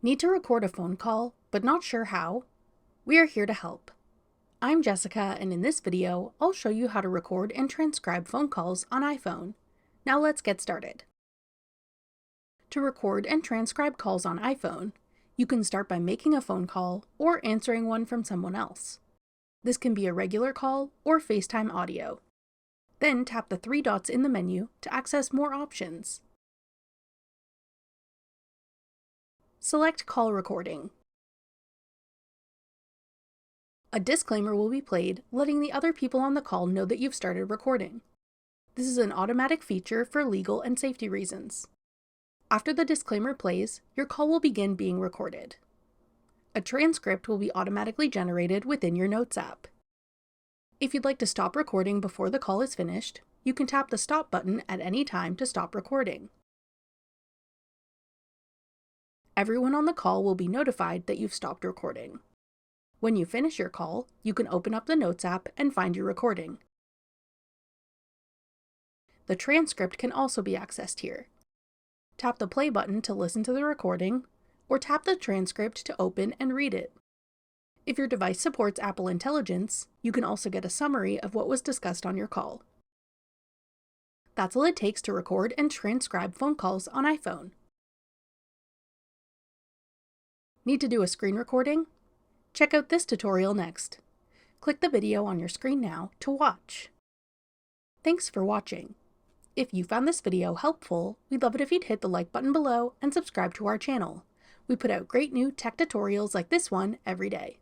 Need to record a phone call, but not sure how? We are here to help. I'm Jessica, and in this video, I'll show you how to record and transcribe phone calls on iPhone. Now let's get started. To record and transcribe calls on iPhone, you can start by making a phone call or answering one from someone else. This can be a regular call or FaceTime audio. Then tap the three dots in the menu to access more options. Select Call Recording. A disclaimer will be played, letting the other people on the call know that you've started recording. This is an automatic feature for legal and safety reasons. After the disclaimer plays, your call will begin being recorded. A transcript will be automatically generated within your Notes app. If you'd like to stop recording before the call is finished, you can tap the Stop button at any time to stop recording. Everyone on the call will be notified that you've stopped recording. When you finish your call, you can open up the Notes app and find your recording. The transcript can also be accessed here. Tap the play button to listen to the recording, or tap the transcript to open and read it. If your device supports Apple Intelligence, you can also get a summary of what was discussed on your call. That's all it takes to record and transcribe phone calls on iPhone. Need to do a screen recording? Check out this tutorial next. Click the video on your screen now to watch. Thanks for watching. If you found this video helpful, we'd love it if you'd hit the like button below and subscribe to our channel. We put out great new tech tutorials like this one every day.